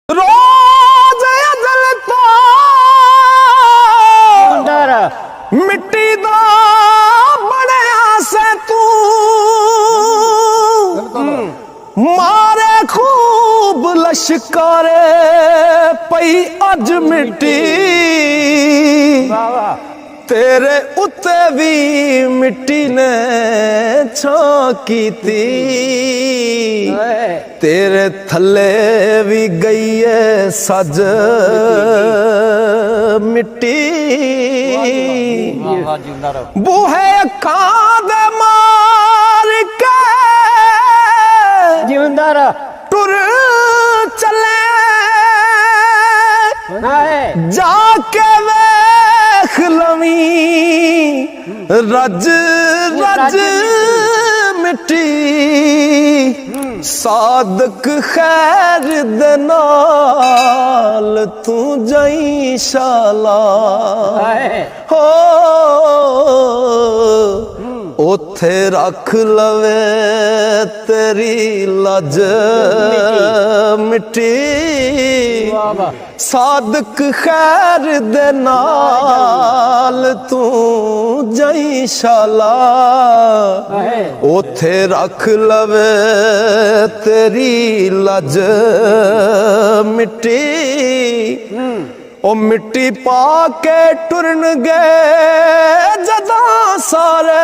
रोज अदल तो मिट्टी दा बनया से तू मारे खूब लश्कारे पई अज मिट्टी तेरे उत्ते भी मिट्टी ने छाकी थी तेरे थले भी गई है सज मिट्टी बूहे खाद मार के जिंदार टुर चले जाके वेख लवी रज रज मिट्टी सादक खैर दे नाल तू जाई शाला हो ओथे रख लवे तेरी लज मिट्टी सादक खैर दे नाल तू जाई शाला ओथे रख लवे तेरी लज मिट्टी ओ मिट्टी पा के टुरन गए जदा सारे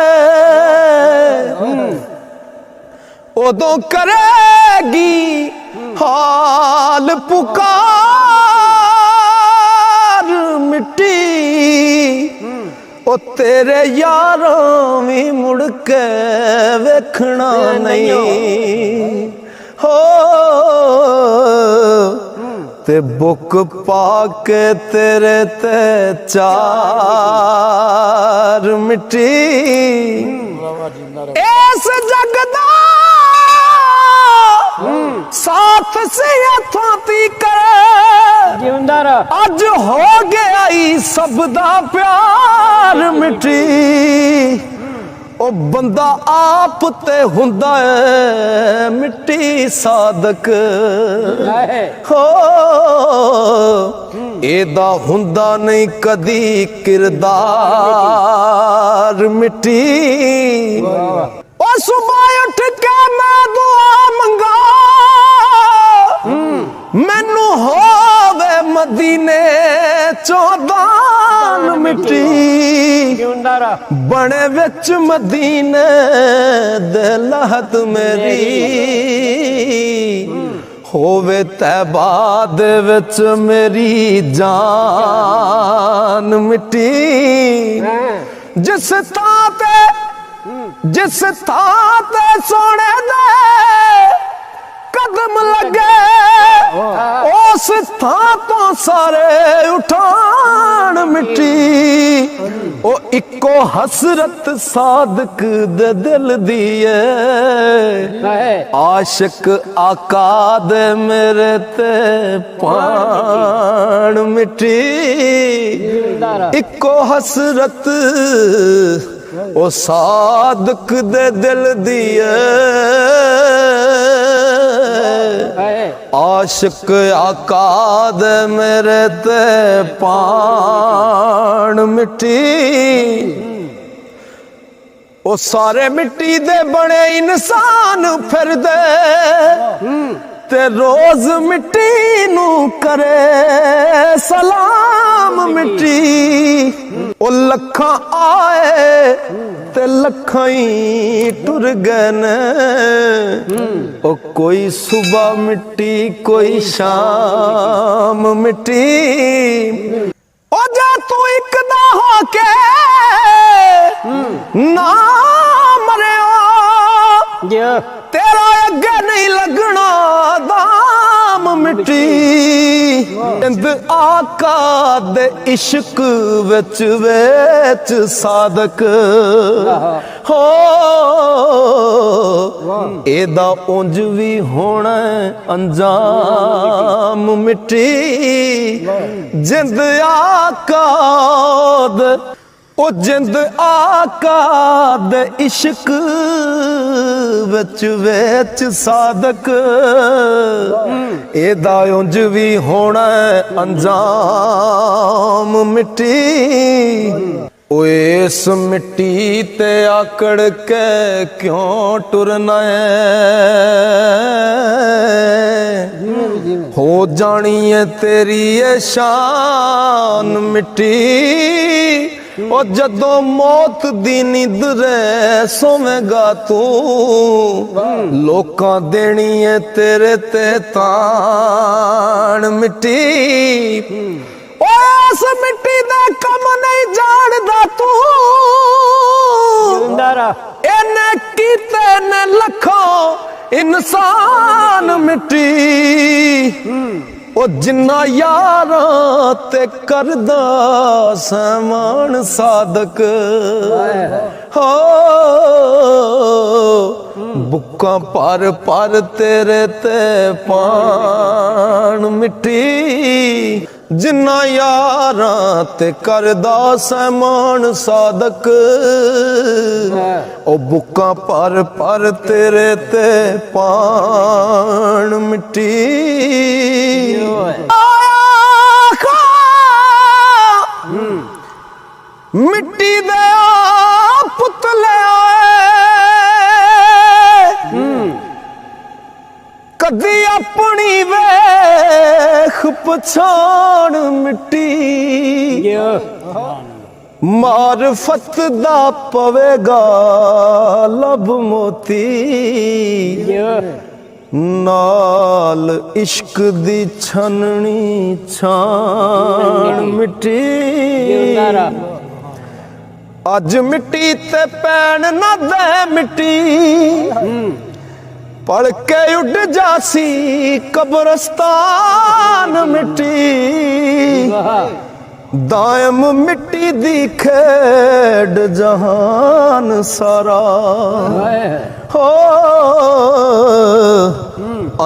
उदों करेगी हाल पुकार मिट्टी ओ तेरे यारों भी मुड़ के वेखना नहीं हो ते बुक पाके तेरे ते चार मिट्टी इस जगदा साथ से थाती करे अज हो गया ही सबदा प्यार मिट्टी ओ बंदा आप ते हुंदा है मिट्टी सादक हो एदा हुंदा नहीं कदी किरदार मिट्टी ओ सुबह उठ के मैं दुआ मंगा मैनू होवे मदीने चौदान मिट्टी बने विच मदीने दे लहत मेरी होवे तैबा दे विच मेरी जान मिट्टी जिस ताते सोने दे कदम लगे उस थां तो सारे उठान मिट्टी ओ इको हसरत सादक दे दिल दी आशिक आका दे मेरे ते पान मिट्टी इको हसरत ओ सादक दे दिल दी आशिक आका दे मेरे ते पान मिट्टी ओ सारे मिट्टी दे बने इंसान फिर दे ते रोज मिट्टी नू करे सलाम मिट्टी ओ लखां आए ते लखां ही टुर गए ने ओ कोई सुबह मिट्टी कोई शाम मिट्टी ओ जा तू एक दा होके ना मरिया तेरा अगे नहीं लगना दाम मिट्टी इंद आका दे इश्क विच वेच सादक हो एदा उंज भी होना अंजाम मिट्टी जिंद आका दे ओ जिंद आका दे इश्क विच विच सादक एदा उंज भी होना अंजाम मिट्टी। ओ इस मिट्टी ते आकड़ के क्यों टुरना है, हो जानी है तेरी ये शान मिट्टी। ओ जदों मौत दी निदरे सोवेगा तू, लोकां देनी है तेरे ते तान मिट्टी। ओ इस मिट्टी दा कम नहीं जानदा तू, इन्ने कीते ने लखों इंसान मिट्टी। ओ जिन्ना यारां ते करदा समान सादक, हो बुक्कां पर पर तेरे ते पान मिट्टी। जिन्ना यारां ते करदा समान सादक, ओ बुक्कां पर पर तेरे ते पान मिट्टी। मिट्टी दे पुतले कदी अपनी वेख पछाण मिट्टी। मारफत दा पवेगा लब मोती, नाल इश्क दी छननी छाण मिट्टी। अज मिट्टी ते पैन न दे मिट्टी, पढ़ के उड़ जासी कब्रस्तान मिट्टी। दायम मिट्टी दी खेड जहान सारा, हो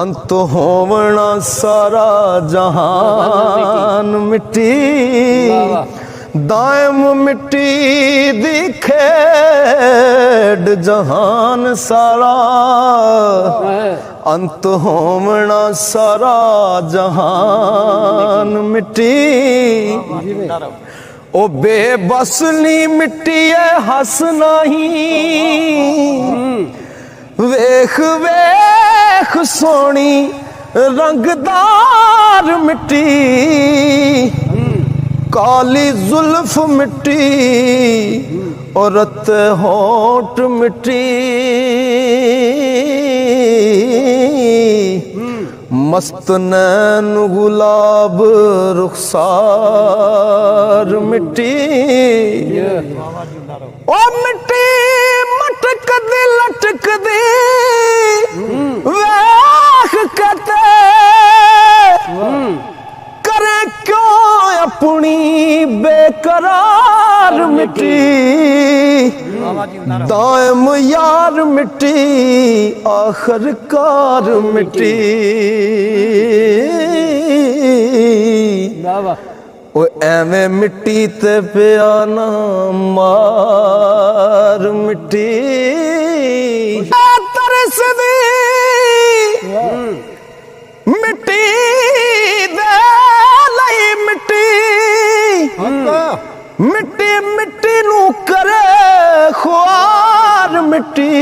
अंत होवना सारा जहान मिट्टी। दायम मिट्टी दी खेड जहान सारा, अंत होवना सारा जहान मिट्टी। ओ बेबस नी मिट्टी है हस नहीं, वेख वेख सोनी रंगदार मिट्टी। काली जुल्फ मिट्टी और रत होंठ मिट्टी, मस्त नैन गुलाब रुखसार मिट्टी। ओ मिट्टी मटक दी लटक दी वेख कहते, करे क्यों अपनी बेकरार मिट्टी। दायम यार मिट्टी आखिरकार मिट्टी। ओ एवें मिट्टी ते पिया ना मार मिट्टी। तरसदी मिट्टी दे लई मिट्टी, मिट्टी मिट्टी नू करे ख्वार मिट्टी।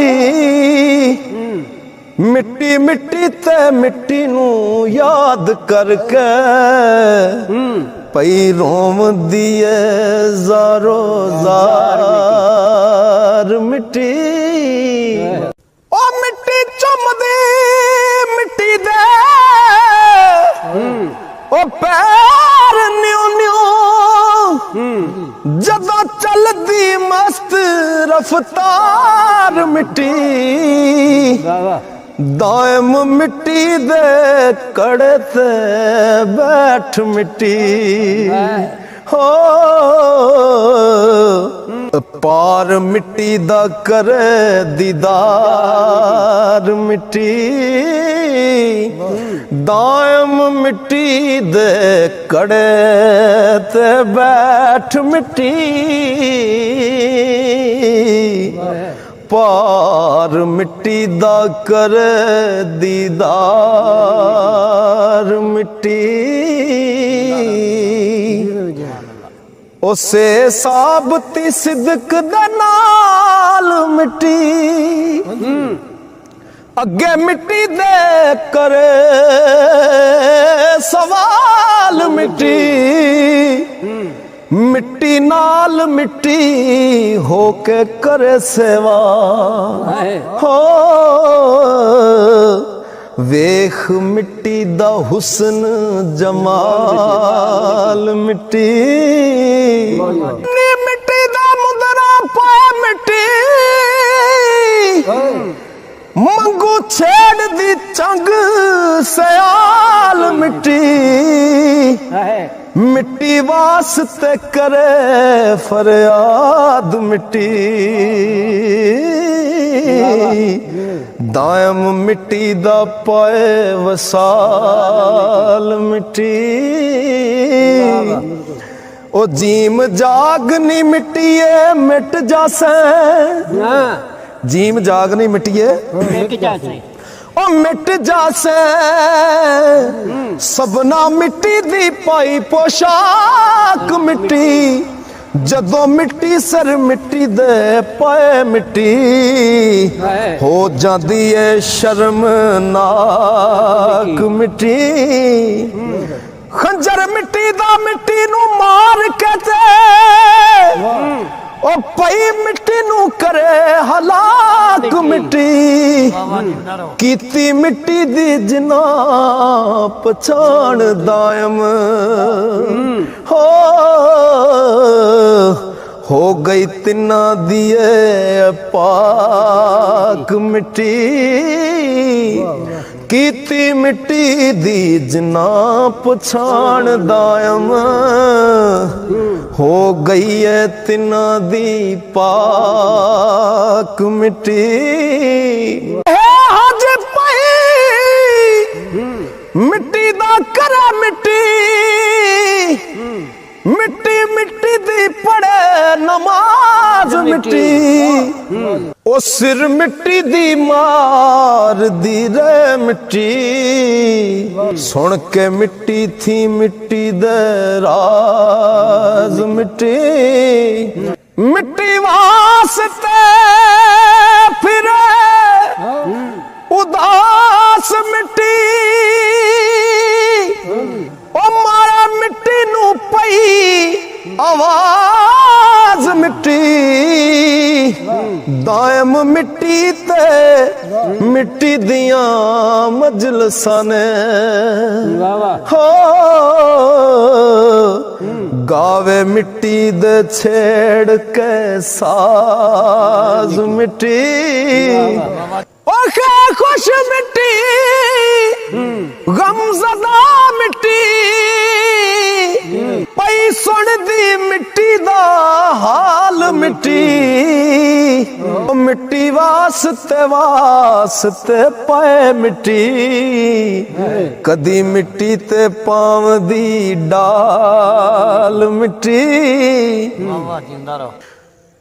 मिट्टी मिट्टी ते मिट्टी नू याद करके पई रोम दिए ज़ारो ज़ार मिट्टी। ओ मिट्टी चुमदी मिट्टी दे ओ पैर न्यू न्यू, जदों चलदी मस्त रफ्तार मिट्टी। दायम मिट्टी दे कड़े ते बैठ मिट्टी, हो पार मिट्टी दा करे दीदार मिट्टी। दायम मिट्टी दे कड़े ते बैठ मिट्टी पार मिट्टी दा कर दीदार मिट्टी उसे साबती सिदक दे नाल मिट्टी अगे मिट्टी दे करे सवाल मिट्टी मिट्टी नाल मिट्टी होके करे सेवा हो वेख मिट्टी दा हुस्न जमाल मिट्टी मिट्टी दा मुदरा पाए मिट्टी मंगू छेड़ दी चंग सयाल मिट्टी मिट्टी वास्ते करे फरियाद मिट्टी दायम मिट्टी दा पाए वसाल मिट्टी ओ जीम जागनी मिट्टीए मिट जासे जीम जागनी मिट्टीए ओ मिट जासे सबना मिट्टी दी पाई पोशाक मिट्टी जदों मिट्टी सर मिट्टी दे पाए मिट्टी हो जाती है शर्मनाक मिट्टी खंजर मिट्टी दा मिट्टी नू मार के ते ओ पई मिट्टी नू करे हलाक मिट्टी कीती मिट्टी दी जिना पछाण दायम हो गई तिन्ना दिए पाक मिट्टी कीती मिट्टी दी जिना पछाण दायम हो गई है तिन्ना दी पाक मिट्टी हज पई मिट्टी दा करे मिट्टी मिट्टी मिट्टी दी पड़े नमाज मिट्टी ओ सिर मिट्टी दी मार दी रे मिट्टी सुन के मिट्टी थी मिट्टी दे राज मिट्टी मिट्टी वास्ते फिरे उदास मिट्टी ओ मारा मिट्टी नू पई आवाज मिट्टी दायम मिट्टी ते मिट्टी दियां मजलसां ने हो गावे मिट्टी दे छेड़ के साज मिट्टी ओखे खुश मिट्टी गमज़दा मिट्टी पई सुन दी मिट्टी दा हाल मिट्टी मिट्टी वास्ते वास्ते पाए मिट्टी कदी मिट्टी ते पाव दी डाल मिट्टी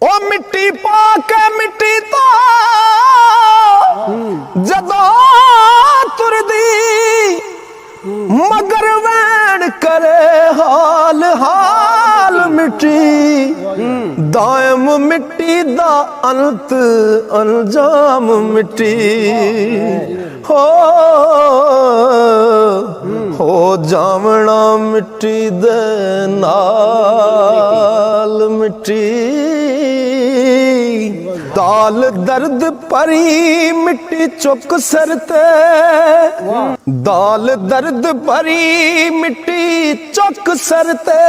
ओ मिट्टी पाके मिट्टी तो जदों तुरदी मगर वैन करे हाल हाल मिट्टी दायम मिट्टी दा अंत अंजाम मिट्टी हो जावना मिट्टी दे नाल मिट्टी दाल दर्द परी मिट्टी चुक सरते दाल दर्द परी मिट्टी चुक सरते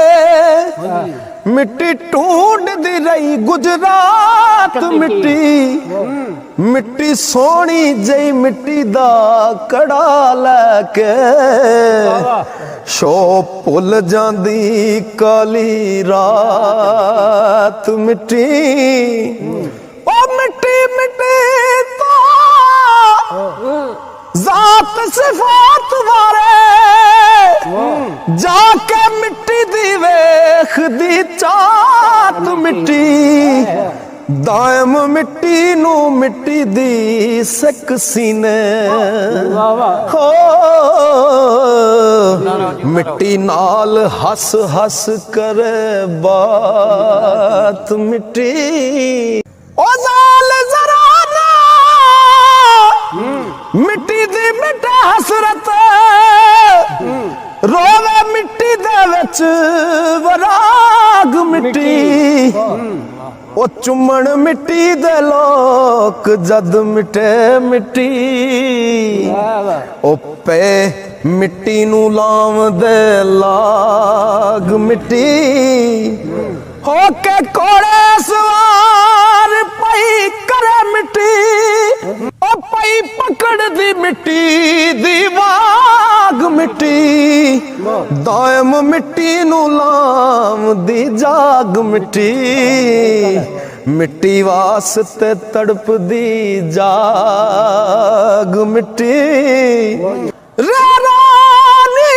मिट्टी ढूंढ दी रही गुजरात मिट्टी मिट्टी सोनी जई मिट्टी दा कड़ा लैके शो भुल जांदी काली रात मिट्टी ओ मिट्टी मिट्टी तो जात सिफात वारे जाके मिट्टी दी वेख दी चात मिट्टी दायम मिट्टी नू मिट्टी दी सिक सीने हो मिट्टी नाल हस हस करे बात मिट्टी ओ जाल जरा ना मिट्टी दी मिटे हसरत रोवे मिट्टी दे विच वराग मिट्टी ओ चुमण मिट्टी दे लोक जद मिटे मिट्टी ओ पे मिट्टी नू लाव दे लाग मिट्टी हो के कोड़े सवार पई करे मिट्टी ओ पई पकड़ दी मिट्टी दी वाग मिट्टी दायम मिट्टी नू लाम दी जाग मिट्टी मिट्टी वास्ते तड़प दी जाग मिट्टी रे रानी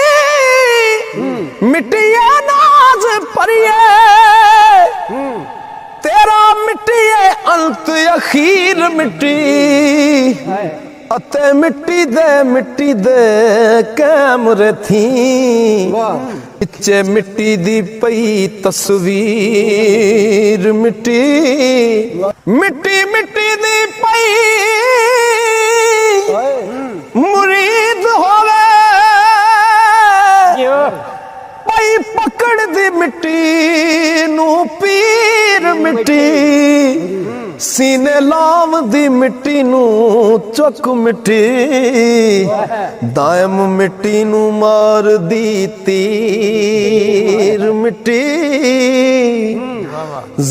मिट्टिया नाज परिए तेरा मिट्टी है अंत अखीर मिट्टी अते मिट्टी दे कैमरे थी पिछे मिट्टी दी पई तस्वीर मिट्टी मिट्टी मिट्टी दी पई मुरीद होवे पई पकड़ दी मिट्टी नू पीर मिट्टी सीने लाव दी मिट्टी नू चुक मिट्टी दायम मिट्टी नू मार दी तीर मिट्टी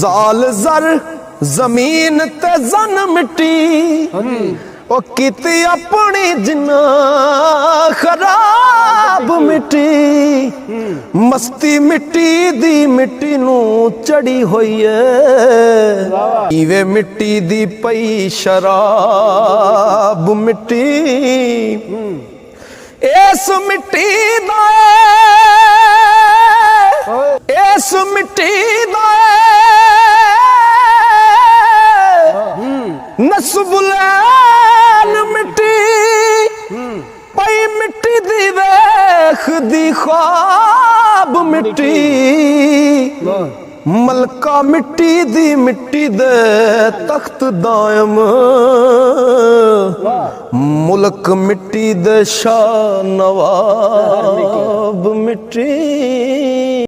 जाल जर जमीन ते जन मिट्टी ओ कीती अपनी जिन्ना खराब मिट्टी मस्ती मिट्टी दी मिट्टी नू चढ़ी होई है इवे मिट्टी दी पई शराब मिट्टी इस मिट्टी दा इस मिट्टी दा नस्बुलैन मिट्टी पई मिट्टी दी वेख दी ख्वाब मिट्टी मलका मिट्टी दी मिट्टी दे तख्त दायम मुल्क मिट्टी दे शाह नवाब मिट्टी